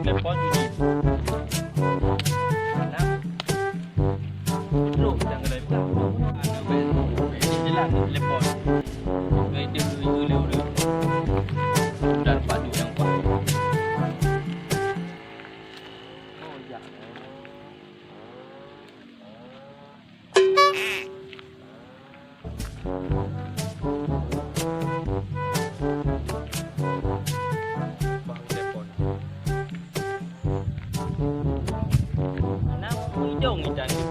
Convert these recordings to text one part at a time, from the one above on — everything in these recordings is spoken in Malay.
telepon ini. Nah, terus jangan lagi buka. Ada jelas telepon. Dia leu. Dan padu yang kuat. Oh ya. Hidung ikan ni.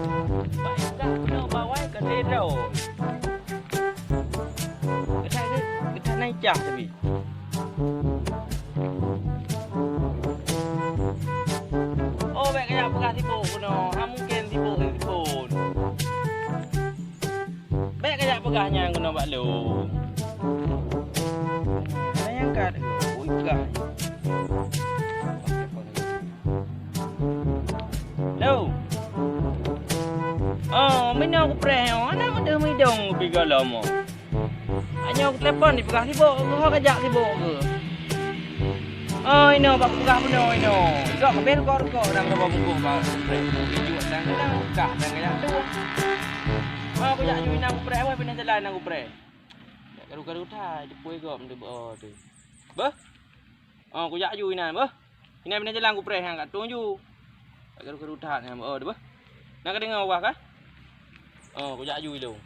Baik tak kena bawai ke lerau. Kita naik jah tapi. Oh baik kaya bekas tipu kuno. Ha mungkin tipu. Baik kaya bekasnya kuno bak lu. Ada yang kat. Oh ikan. Hello. Oh, mina aku preh. Anak muda midong pergi lama. Hanya aku telefon di pegang sibuk ke hok ajak sibuk ke. Oh, ino bak pegang benda ino. Gak kebel kok nang ke bungku bak preh. Juga sang nang kah nang kaya tu. Oh, aku jak juin aku preh weh pindah jalan aku preh. Garu-garu thai jepui gak mende bo tu. Beh. Oh, aku jak juin nan beh. Ini pindah jalan aku preh hang kat tunju. Garu-garu thai nang bo tu beh. Nak dengar awak kah? Oh, aku jak ajui lu.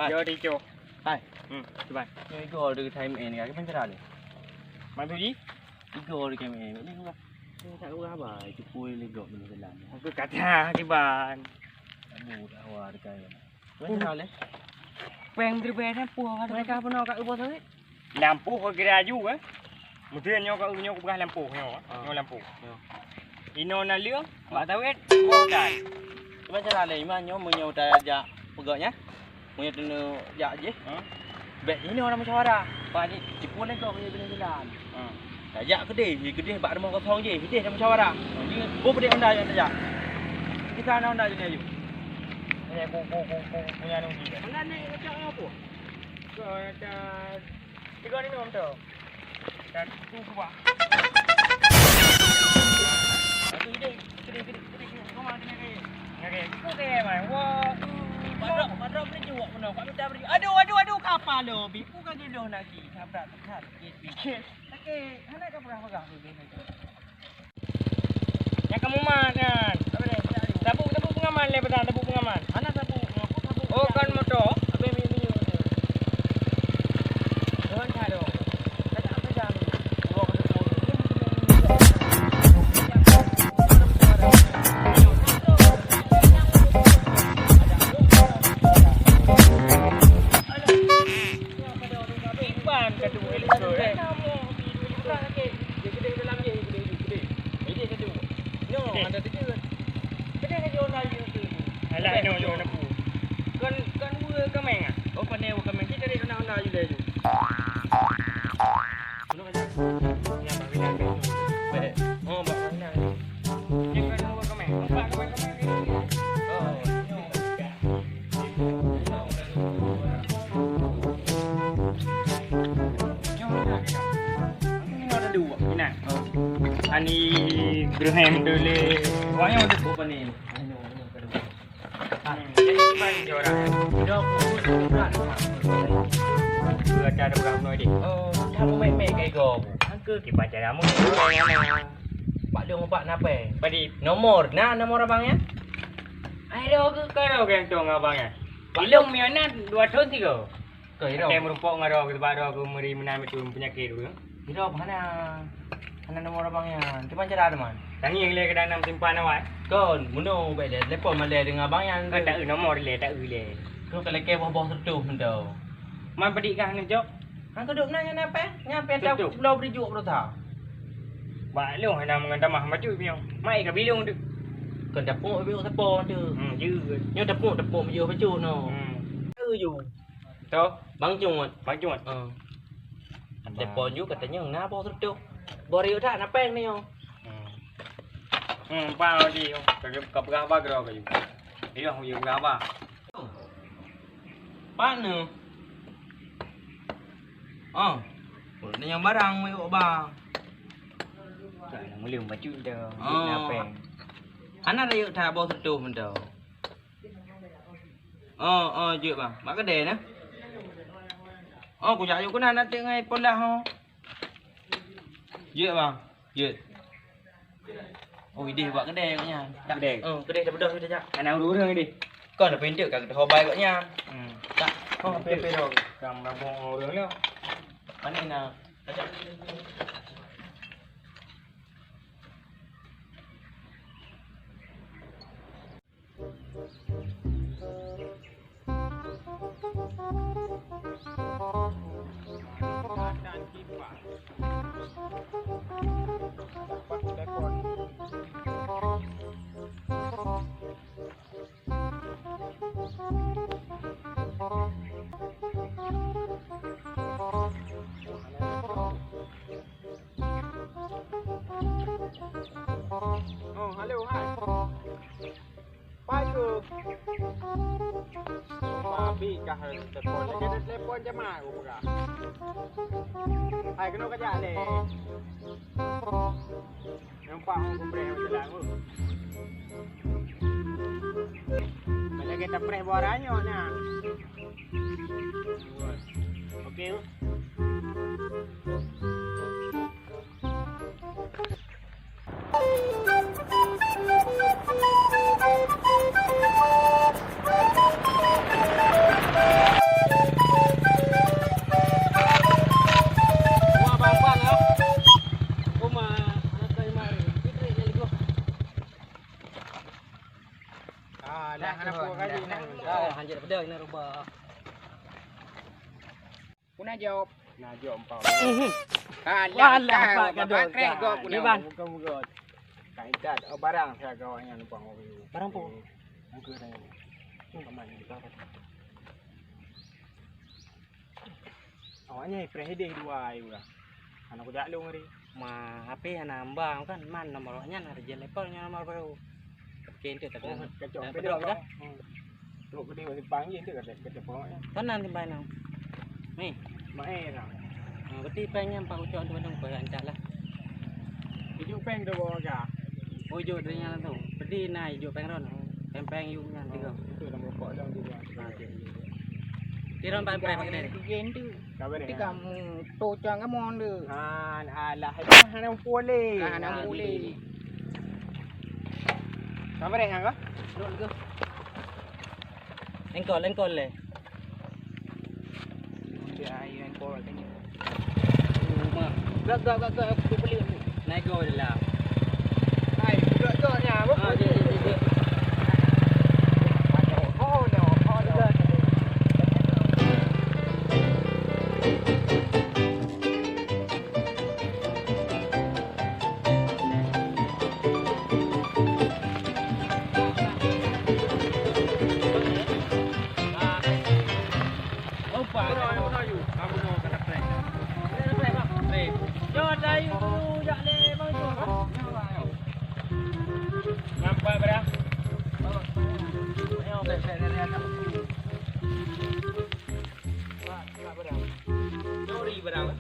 Yo đi cho. Hai. Coba. Yo iko ada time ni kan pencara ni. Mantu ji? Iko ada time ni. Ni gua. Ni tak gua apa? Itu pui legok ni jalan. Aku kata di ban. Aduh, dah awak dekat. Pencara le. Peng berbeda puh Mereka pun nak kat ubah tu. lampu kau kira aju ke? Mungkin nyo kau nyo bekas lampu nyo lampu. Ino na liang, mak tahu kau dah. Pencara le iman nyo menyo dah ajak pegaknya. Punya tenu jak je. Baik ini orang musyawarah. Pak ni jepun legok punya bina jalan. Ajak kedai bak rumah kosong je. Kedai dah musyawarah. Ni bo pedek Honda yang ajak. Kita ana Honda je ni aju. Ni aku punya anu ni. Honda ni ajak apa? Kau ada tiga ni nom tu. Dan tu kuah. Satu kedai kau mana ni? Okey, kau ke mai. Wah. Padra beri juak mana? Kau minta beri. Aduh kapal lo. Bipu kan dia nak ki. Sabrak tak sikit. Okey, hendak kau berapa gak ni? Yang kamu mana? Apa dia? Tabu pengaman le petang, tabu pengaman. Anak sapu. Oh, kan motor. Apa ni? Tuan caro. Kata apa jam? Gua kena Alah, no na po. Kan mưa ka meng ah. oh panel ka man kita rin na yu le yu. Ano ka dyan? Yang bagi nak. Oh, bakal na. Yang kan mưa ka meng. Ba ka meng. Gerhem dulu. Banyak udah Apa ni? Ano kadang. jadi mana dia orang? Dok, berat. Ada berapa dia? Oh, kamu mek kai go. Angka ke baca kamu. Pak dia ngompak napa? Padi Nomor abang ya? ayo ke kau kan tu ngabang ya. Ilung ni anak 2 tahun 3. Kau hiro. Dia merupakan ngaro ke baro ke meri menami tu penyakit tu. Hiro mana? Ana nomor abang ya. Cuma cara teman. Tangi yang le ke dalam simpan awak. Kon, muno baik dia telefon malai dengan abang yang. Kan tak nomor le tak le. Kau kalau ke bawah tertuh mendau. Man padi kah ni jok. Hang keduk nanya napa? Nyampe tak pulau berijuk bro ta. Ba lu hana mengantamah maju piang. Mai ke bilung tu. Kon dapuk biu tepo tu. Dữ. Nyo dapuk biu baju no. Ju. Tu, Bang Jung. bang cuat. Depo ju katanya ngah bawah tertuh. Boriu tak napa ni yo. Pau di. Kau pegah ba gero ke. Iyo hu pegah ba. Mana? Oh. Ni yang barang mai bang. Tak nak mulai baju dah. Oh. Apa? Ana ada yuk tha bawah tertuh mendau. Je bang. Mak kedai nah. Aku jak yuk kena nak tengok iPhone dah ho. Je bang. Je. Oh, ide buat kedai katnya. Kedai? Kedai dah bedah kita jak. Anak urus ni. Kau dah pintu kat kedai hobai katnya. Tak. Oh, pe dah. Kam rabong urus lo. Mana nak? Ajak. Dan kipas. Dapat telefon. Oh, halo, hai. Pai ke? Babi kah telefon lagi ada telefon jemaah aku buka. Hai kena kerja le. Nampak aku preh macam lagu. Bila kita preh boranya nah. Okey. Dah anak buah kali nak. Hanjat pedang nak rubah. Kuna jawab. Nah jawab empau. Alah, Pak Kadok. Krek go Ni, kuna. Ban. Bukan. Kaitat barang saya kawannya numpang aku. Barang po. Aku dah. Kaman ni apa? Awaknya prehede dua ayu lah. Anak aku dak lu ngari. Ma HP nambah kan man nomornya ada je levelnya nomor baru. Oke itu tak ada. Kacau Pedok dah. Tuk gede ni panggil tu kata pokoknya. Kanan ke mana? Ni. Main lah. Berarti pengen pak ucap tu bandung kau ancak lah. Hidup peng tu bawa ka. Oh jo dari nyala tu. Berarti naik jo peng ron. Peng yuk nyan tiga. Itu dah merokok dah tu. Tiron pak peng pakai ni. Tigen tu. Kabar ni. Kamu tocang kamu tu. Alah, itu hanya boleh. Hanya boleh. Kabar ni hang ka? Tiron ke? Lengkol le. Dia ayu yang kau tanya. Gak aku beli ni. Naik go dah. Hai, duduk-duduknya apa? Je. Oh no. Nampak berah? Sorry berapa?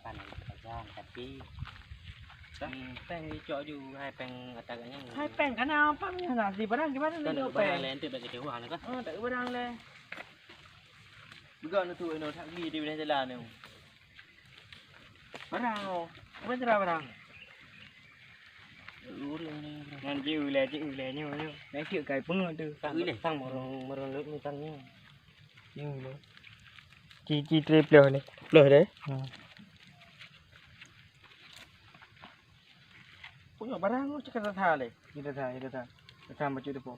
pan jalan tapi peng dico ju hai peng ataganya. Hai peng kenapa nih nasi barang gimana nih Kan peng? lain tu bagi dia wang kan. Tak barang le. Juga nu tu no tak gi di jalan ni. Barang oh. Apa cara barang? Ngan ji ule nyo nyo. Nãy chịu cái pung tu. Sang morong lut ni tang nyo. Chi trip leh ni. Loh deh. Punya barang lu cakap tak le. Ida tha. Tha macam tu po.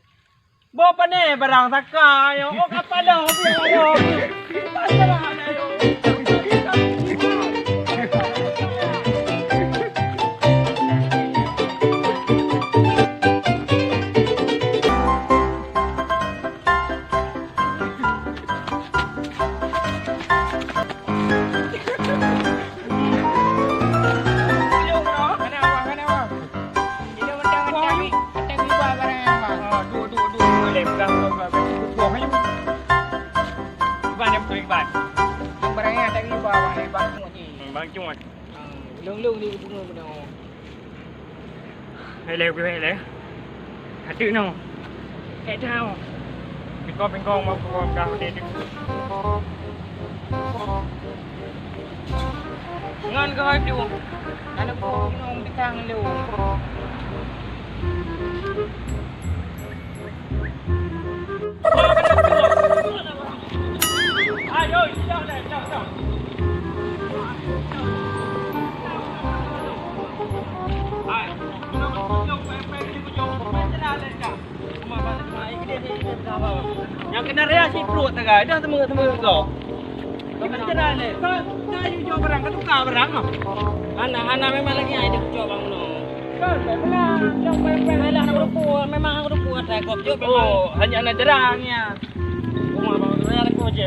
Bawa ni barang takkan yo. Oh kapal dah yo. Pasal ada yo. Barangnya tak di bawah ni bang ni. Bang chung. Lung ni bunga benda. Hay leo cái này hạt chữ nào hệ thao bên con mà con cao đi Ngon coi đi. Anak pun nom di kang lu. Ayo, chào này, chào. Yang kena raya si perut tak guys, dah semua kau. Gimana jalan ni? Kau jual barang, kau tukar barang ah. anak memang lagi ada cuak bang no Kan, belah. Yang pempek lah nak berpuas memang aku berpuas saya kau cuak Oh, hanya anak jarangnya. rumah bang saya ada kerja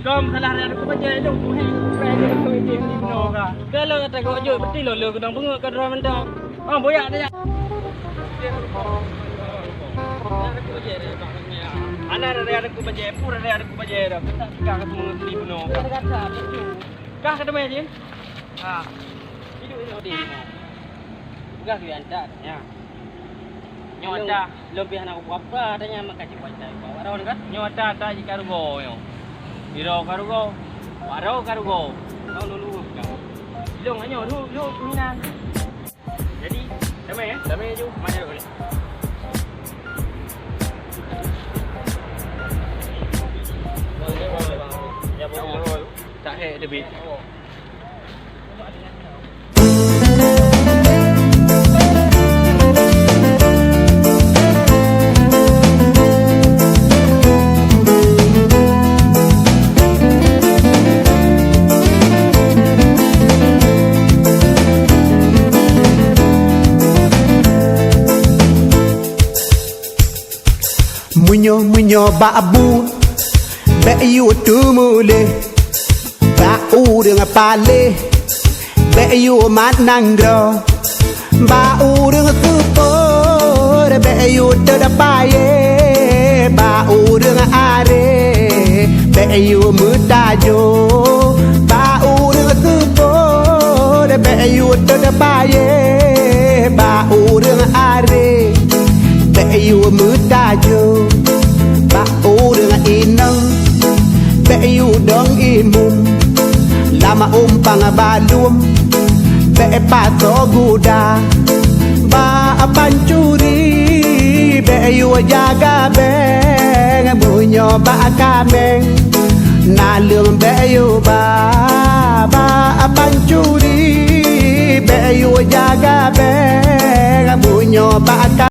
Kau salah raya aku baca itu, aku hang kerja aku ini benar kah? kalau kata kau cuak betul lo kedang bengok ke dalam mendak Oh, boyak dia. Anak raya aku baca, pura raya aku baca dah. Tak suka aku semua beli benar kah? kata betul Kah kata macam ni? ah hidup di bukan biasa ya Nyota. lebih anak berapa adanya makan cepat saya bawa orang kan Nyota tak jika karugo yo. Biro karugo. Waro karugo. kau lulu kau Ilong anyo lu minan. jadi damai ya Damai ju. mana boleh Ya boleh. Tak hek lebih. Munyo babu be yu tumule ba u dengan pale be yu manangro ba u dengan supor be yu terdapaye ba u dengan are be yu mutajo ba u dengan supor be yu terdapaye ba u dengan are be yu mutajo ba u dengan inang be yu dong imum lama umpang balum be paso guda ba pancuri be yu jaga beng bunyo ba kameng na lương be yu ba pancuri be yu jaga beng bunyo ba